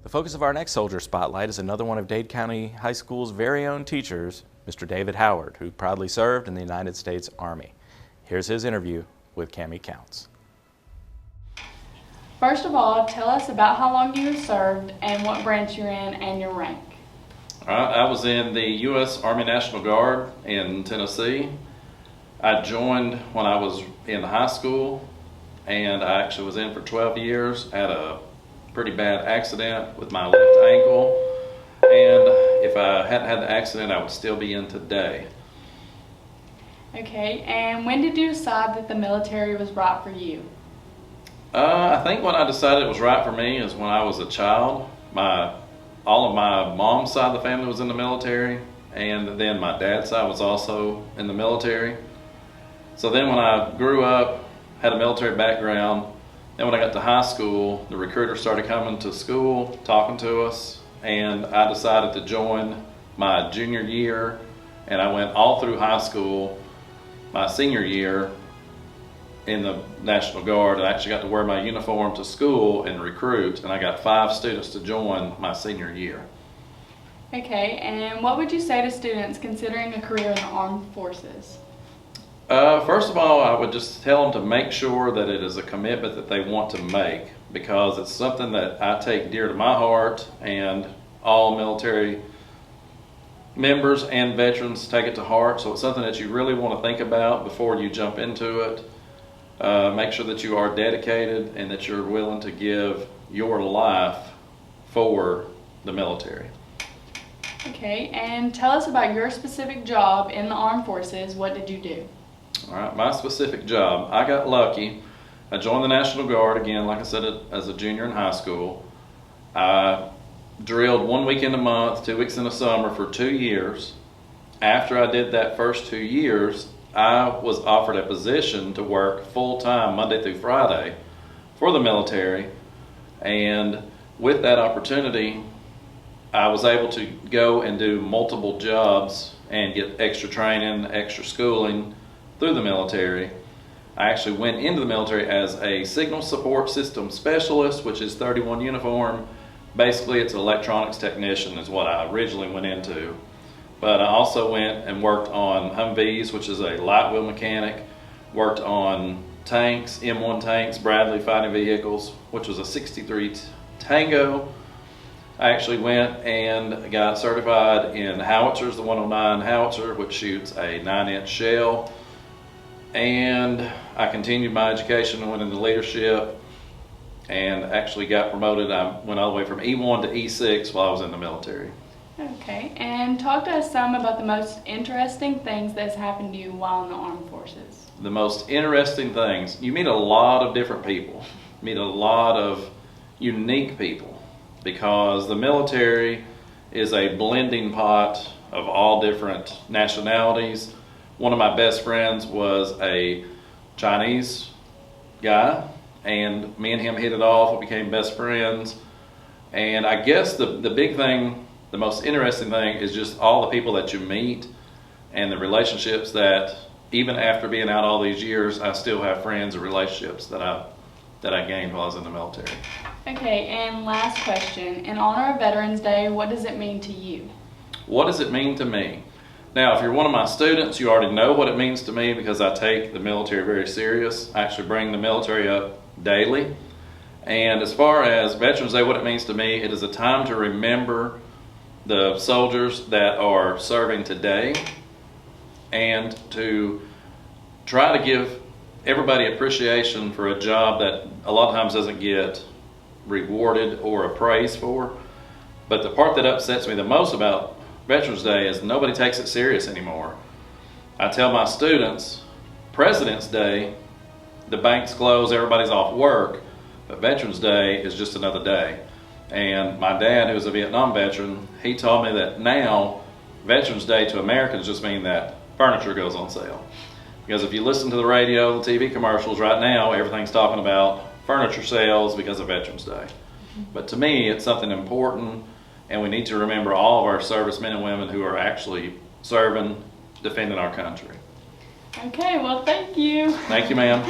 The focus of our next Soldier Spotlight is another one of Dade County High School's very own teachers, Mr. David Howard, who proudly served in the United States Army. Here's his interview with Cammie Counts. First of all, tell us about how long you have served and what branch you're in and your rank. All right, I was in the U.S. Army National Guard in Tennessee. I joined when I was in high school, and I actually was in for 12 years. Had a pretty bad accident with my left ankle, and if I hadn't had the accident, I would still be in today. Okay, and when did you decide that the military was right for you? I think when I decided it was right for me is when I was a child. All of my mom's side of the family was in the military, and then my dad's side was also in the military. So then when I grew up, had a military background, then when I got to high school, the recruiters started coming to school, talking to us, and I decided to join my junior year, and I went all through high school. My senior year in the National Guard, I actually got to wear my uniform to school and recruit, and I got 5 students to join my senior year. Okay, and what would you say to students considering a career in the armed forces? First of all, I would just tell them to make sure that it is a commitment that they want to make, because it's something that I take dear to my heart, and all military members and veterans take it to heart. So it's something that you really want to think about before you jump into it. Make sure that you are dedicated and that you're willing to give your life for the military. Okay, and tell us about your specific job in the armed forces. What did you do? All right, my specific job, I got lucky. I joined the National Guard again, like I said, as a junior in high school. I drilled 1 weekend a month, 2 weeks in the summer for 2 years. After I did that first 2 years, I was offered a position to work full-time Monday through Friday for the military, and with that opportunity I was able to go and do multiple jobs and get extra training, extra schooling through the military. I actually went into the military as a signal support system specialist, which is 31 uniform. Basically it's an electronics technician is what I originally went into. But I also went and worked on Humvees, which is a light wheel mechanic, worked on tanks, M1 tanks, Bradley fighting vehicles, which was a 63 Tango. I actually went and got certified in howitzers, the 109 howitzer, which shoots a 9-inch shell. And I continued my education and went into leadership and actually got promoted. I went all the way from E1 to E6 while I was in the military. Okay, and talk to us some about the most interesting things that's happened to you while in the armed forces. The most interesting things, you meet a lot of different people, meet a lot of unique people, because the military is a blending pot of all different nationalities. One of my best friends was a Chinese guy, and me and him hit it off. We became best friends. And I guess the big thing, the most interesting thing, is just all the people that you meet and the relationships that even after being out all these years, I still have friends and relationships that I gained while I was in the military. Okay, and last question. In honor of Veterans Day, what does it mean to you? What does it mean to me? Now, if you're one of my students, you already know what it means to me, because I take the military very serious. I actually bring the military up daily. And as far as Veterans Day, what it means to me, it is a time to remember the soldiers that are serving today, and to try to give everybody appreciation for a job that a lot of times doesn't get rewarded or appraised for. But the part that upsets me the most about Veterans Day is nobody takes it serious anymore. I tell my students, President's Day, the banks close, everybody's off work, but Veterans Day is just another day. And my dad, who's a Vietnam veteran, he told me that now Veterans Day to Americans just mean that furniture goes on sale. Because if you listen to the radio, the TV commercials right now, everything's talking about furniture sales because of Veterans Day. But to me, it's something important, and we need to remember all of our servicemen and women who are actually serving, defending our country. Okay, well, thank you. Thank you, ma'am.